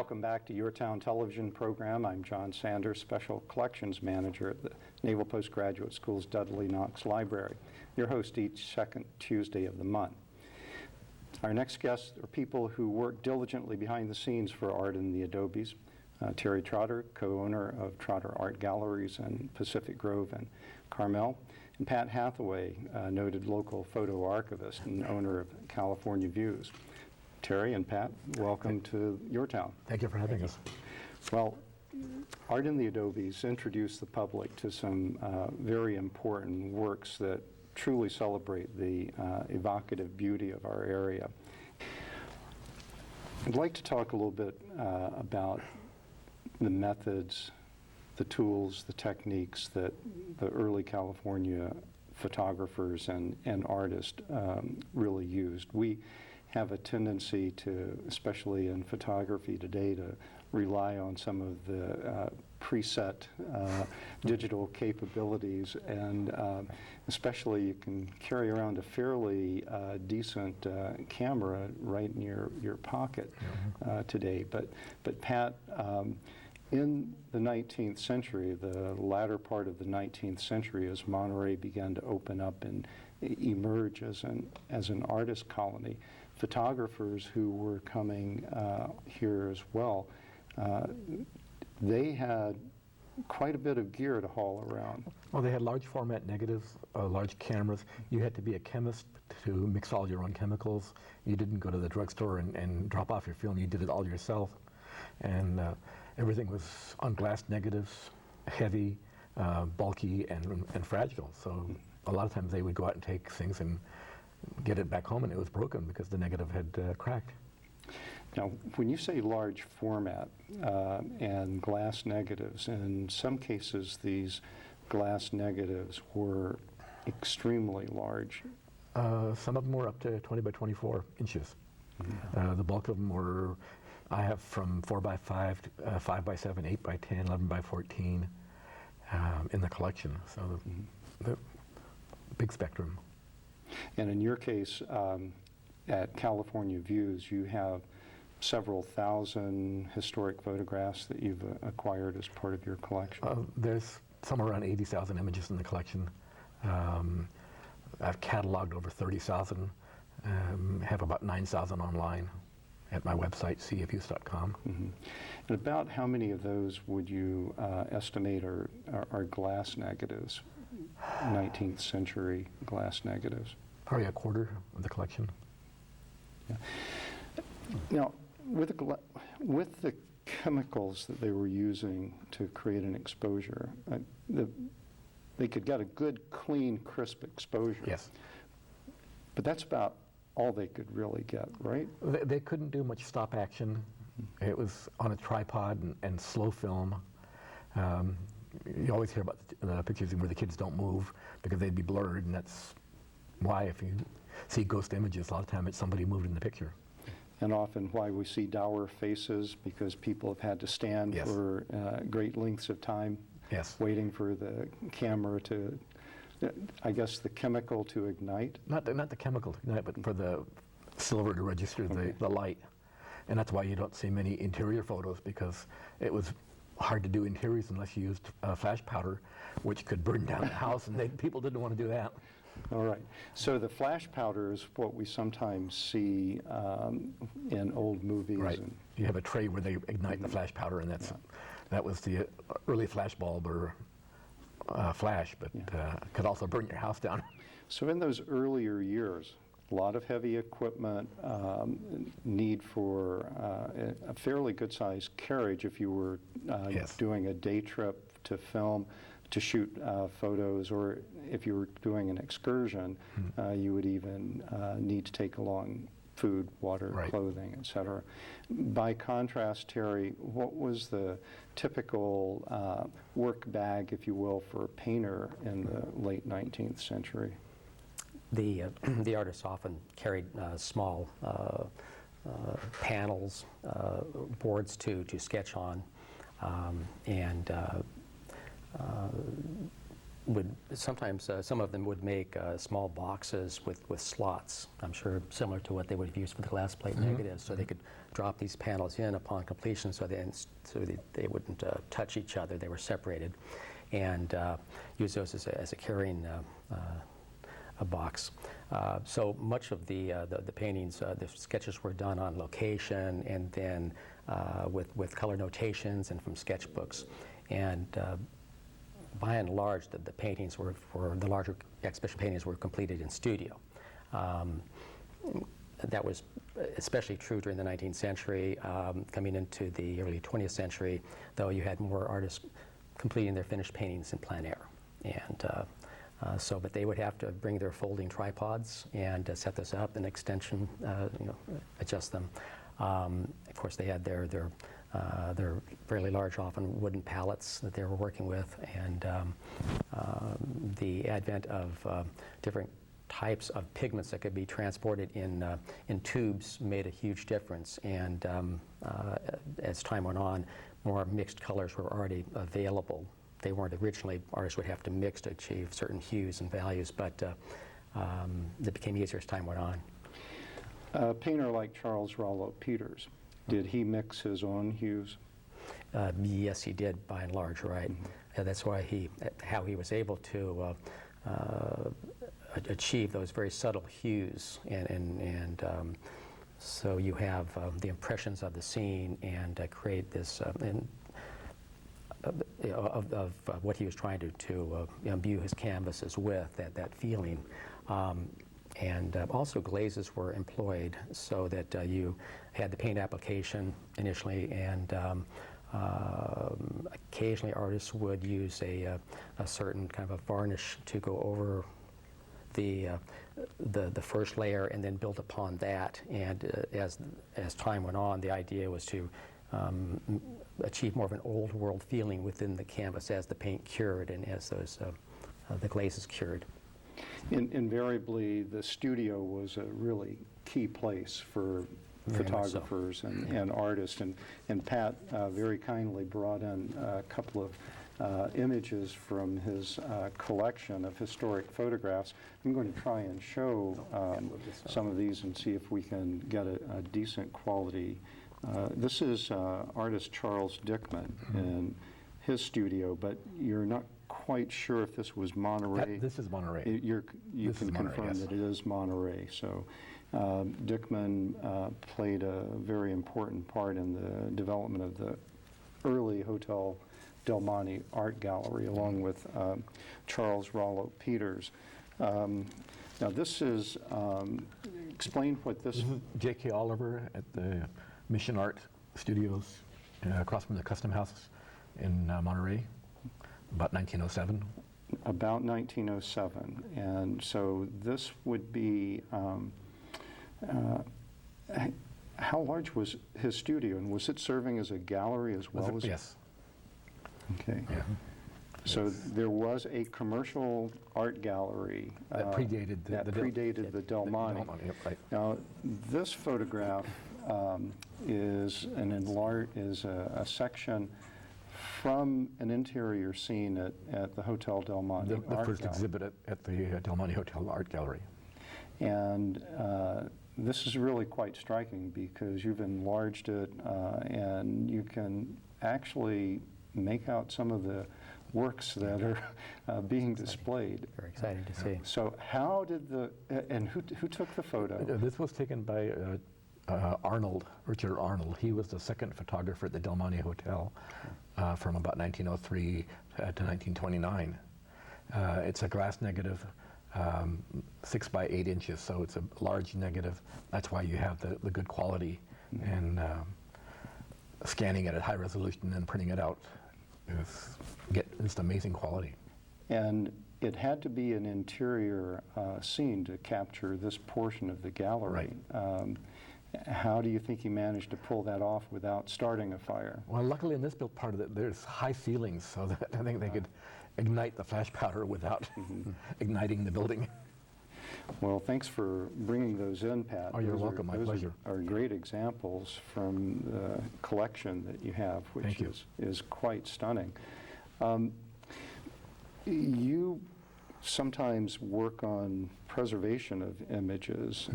Welcome back to Your Town Television program. I'm John Sanders, Special Collections Manager at the Naval Postgraduate School's Dudley Knox Library, your host each second Tuesday of the month. Our next guests are people who work diligently behind the scenes for Art in the Adobes. Terry Trotter, co-owner of Trotter Art Galleries in Pacific Grove and Carmel, and Pat Hathaway, noted local photo archivist and owner of California Views. Terry and Pat, welcome to Your Town. Thank you for having us. Well, Art in the Adobes introduced the public to some very important works that truly celebrate the evocative beauty of our area. I'd like to talk a little bit about the methods, the tools, the techniques that the early California photographers and artists really used. We have a tendency to, especially in photography today, to rely on some of the preset digital capabilities, and especially you can carry around a fairly decent camera right in your pocket today. But Pat, in the 19th century, the latter part of the 19th century, as Monterey began to open up and emerge as an artist colony, photographers who were coming here as well, they had quite a bit of gear to haul around. Well, they had large format negatives, large cameras. You had to be a chemist to mix all your own chemicals. You didn't go to the drugstore and drop off your film. You did it all yourself. And everything was on glass negatives, heavy, bulky, and fragile. So a lot of times they would go out and take things and get it back home, and it was broken because the negative had cracked. Now, when you say large format and glass negatives, in some cases these glass negatives were extremely large. Some of them were up to 20 by 24 inches. The bulk of them were, I have from 4 by 5, 5 by 7, 8 by 10, 11 by 14 in the collection. So the big spectrum. And in your case, at California Views, you have several thousand historic photographs that you've acquired as part of your collection. There's somewhere around 80,000 images in the collection. I've cataloged over 30,000, have about 9,000 online at my website, cfus.com. And about how many of those would you estimate are glass negatives, 19th century glass negatives? Probably a quarter of the collection. Yeah. Now, with the chemicals that they were using to create an exposure, they could get a good, clean, crisp exposure. Yes. But that's about all they could really get, right? They couldn't do much stop action. It was on a tripod and slow film. You always hear about the pictures where the kids don't move because they'd be blurred, and that's why if you see ghost images, a lot of time it's somebody moved in the picture. And often why we see dour faces, because people have had to stand for great lengths of time waiting for the camera to, I guess, the chemical to ignite? Not the chemical to ignite, but for the silver to register the light. And that's why you don't see many interior photos, because it was hard to do interiors unless you used flash powder, which could burn down the house, and people didn't want to do that. All right. So the flash powder is what we sometimes see in old movies. Right. You have a tray where they ignite the flash powder, and that was the early flash bulb or flash, but could also burn your house down. So in those earlier years, a lot of heavy equipment, need for a fairly good-sized carriage if you were doing a day trip to film, to shoot photos, or if you were doing an excursion, you would even need to take along food, water, clothing, etc. By contrast, Terry, what was the typical work bag, if you will, for a painter in the late 19th century? The artists often carried small panels, boards to sketch on, and would sometimes, some of them would make small boxes with slots, I'm sure similar to what they would have used for the glass plate negatives, so they could drop these panels in upon completion so they wouldn't touch each other, they were separated, and use those as a carrying a box. So much of the paintings, the sketches were done on location, and then with color notations and from sketchbooks. And by and large, the paintings were, for the larger exhibition paintings, were completed in studio. That was especially true during the 19th century. Coming into the early 20th century, though, you had more artists completing their finished paintings in plein air. And but they would have to bring their folding tripods and set this up, and extension, adjust them. Of course, they had their fairly large, often wooden pallets that they were working with, and the advent of different types of pigments that could be transported in tubes made a huge difference. And as time went on, more mixed colors were already available. They weren't originally, artists would have to mix to achieve certain hues and values, but it became easier as time went on. A painter like Charles Rollo Peters, did he mix his own hues? Yes, he did, by and large, right. That's why how he was able to achieve those very subtle hues, and so you have the impressions of the scene, and create this of what he was trying to imbue his canvases with, that feeling. And also glazes were employed, so that you had the paint application initially, and occasionally artists would use a certain kind of a varnish to go over the first layer and then build upon that. And as time went on, the idea was to achieve more of an old world feeling within the canvas as the paint cured and as those the glazes cured. Invariably, the studio was a really key place for photographers and artists. And Pat very kindly brought in a couple of images from his collection of historic photographs. I'm going to try and show some of these and see if we can get a decent quality. This is artist Charles Dickman in his studio, but you're not quite sure if this was Monterey. This is Monterey. You This can is Monterey, confirm yes. that it is Monterey. So Dickman played a very important part in the development of the early Hotel Del Monte Art Gallery, along with Charles Rollo Peters. Now this is, explain what this... This is J.K. Oliver at the Mission Art Studios across from the Custom House in Monterey, about 1907. About 1907. And so this would be, how large was his studio, and was it serving as a gallery as well as... Yes. Okay. Yeah. So there was a commercial art gallery That predated the Del Monte. Yep, right. Now, this photograph is a section from an interior scene at the Hotel Del Monte The Art first Gallery. exhibit at the Del Monte Hotel Art Gallery. And this is really quite striking because you've enlarged it and you can actually make out some of the works that are being displayed. Very exciting to see. So how did and who took the photo? This was taken by Richard Arnold. He was the second photographer at the Del Monte Hotel from about 1903 to 1929. It's a glass negative, 6 by 8 inches, so it's a large negative. That's why you have the good quality, and scanning it at high resolution and printing it out, get just amazing quality. And it had to be an interior scene to capture this portion of the gallery. Right. How do you think he managed to pull that off without starting a fire? Well, luckily in this built part of it, there's high ceilings, so that I think they could ignite the flash powder without igniting the building. Well, thanks for bringing those in, Pat. Oh, you're welcome. My pleasure. Are great examples from the collection that you have, which Thank you. is quite stunning. You sometimes work on preservation of images,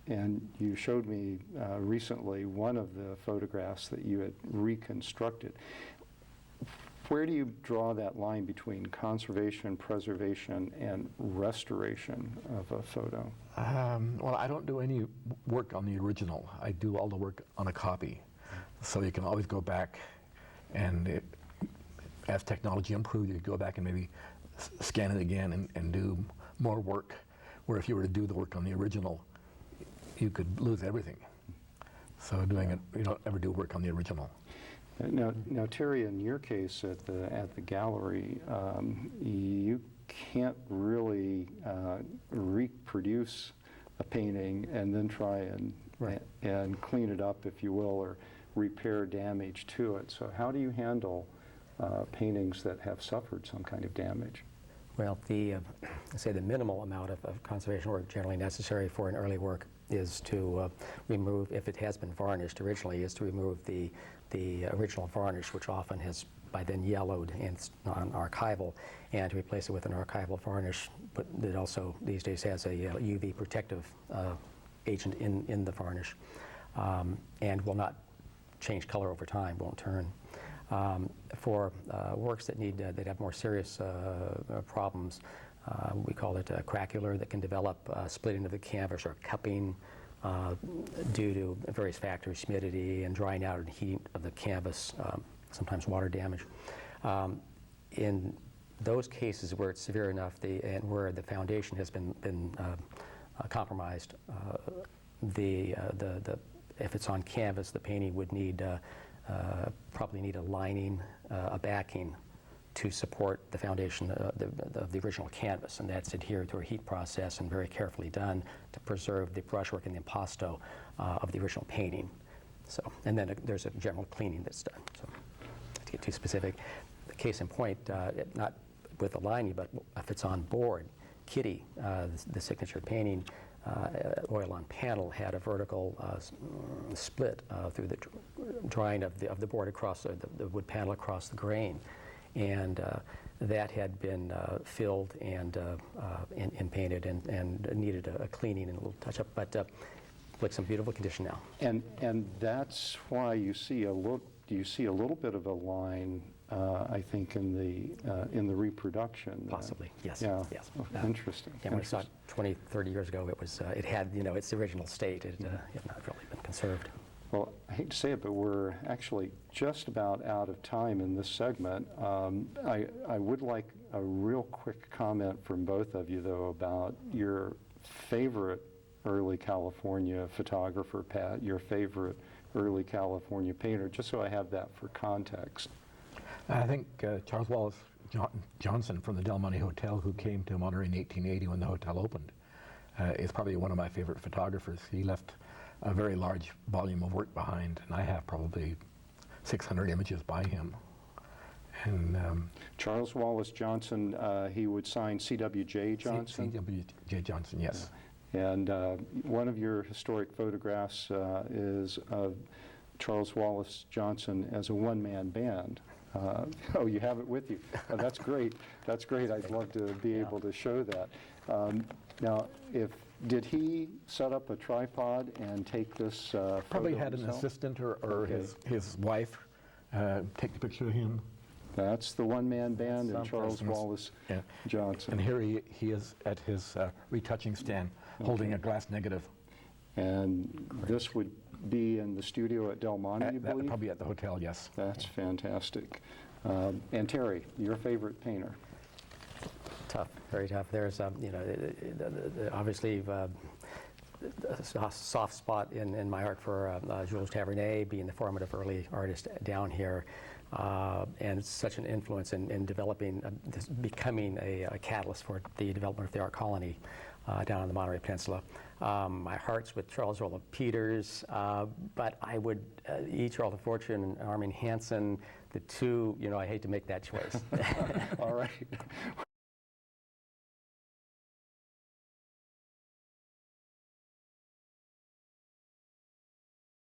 and you showed me recently one of the photographs that you had reconstructed. Where do you draw that line between conservation, preservation, and restoration of a photo? Well, I don't do any work on the original. I do all the work on a copy. So you can always go back, and as technology improves, you go back and maybe scan it again and do more work. Where if you were to do the work on the original, you could lose everything. So doing it, you don't ever do work on the original. Now, Terry, in your case at the gallery, you can't really reproduce a painting and then try and clean it up, if you will, or repair damage to it. So how do you handle paintings that have suffered some kind of damage? Well, say the minimal amount of conservation work generally necessary for an early work is to remove, if it has been varnished originally, is to remove the original varnish, which often has by then yellowed and archival, and to replace it with an archival varnish, but that also these days has a UV protective agent in the varnish, and will not change color over time, won't turn. For works that have more serious problems, we call it craquelure, that can develop splitting of the canvas or cupping due to various factors, humidity and drying out and heat of the canvas, sometimes water damage. In those cases where it's severe enough and where the foundation has been compromised, if it's on canvas, the painting would probably need a lining, a backing to support the foundation of the original canvas, and that's adhered to a heat process and very carefully done to preserve the brushwork and the impasto of the original painting. So, and then there's a general cleaning that's done. So, to get too specific, the case in point, not with the lining, but if it's on board, Kitty, the signature painting, oil on panel, had a vertical split through the drying of the board across the wood panel across the grain, and that had been filled and painted and needed a cleaning and a little touch up, but looks in beautiful condition now. And that's why you see a little bit of a line, I think, in the reproduction. Possibly, yes. Yeah. Yes. Interesting. Yeah, when I saw it 20, 30 years ago, it had its original state. It had not really been conserved. Well, I hate to say it, but we're actually just about out of time in this segment. I would like a real quick comment from both of you, though, about your favorite early California photographer, Pat, your favorite early California painter, just so I have that for context. I think Charles Wallace Johnson from the Del Monte Hotel, who came to Monterey in 1880 when the hotel opened, is probably one of my favorite photographers. He left a very large volume of work behind, and I have probably 600 images by him. And Charles Wallace Johnson, he would sign C.W.J. Johnson? C.W.J. Johnson, yes. Yeah. And one of your historic photographs is of Charles Wallace Johnson as a one-man band. Oh, you have it with you. Oh, that's great. That's great. I'd love to be able to show that. Now, did he set up a tripod and take this photo Probably had an himself? assistant or Okay. his wife take the picture of him. That's the one-man band and Some Charles persons. Wallace Yeah. Johnson. And here he is at his retouching stand, holding a glass negative. And this would be in the studio at Del Monte, you believe? Probably at the hotel, yes. That's fantastic. And Terry, your favorite painter? Tough, very tough. There's, obviously, a soft spot in my heart for Jules Tavernet, being the formative early artist down here, and such an influence in developing, becoming a catalyst for the development of the art colony down on the Monterey Peninsula. My heart's with Charles Rolla Peters, but I would E. Charlton Fortune and Armin Hansen, the two, I hate to make that choice. All right.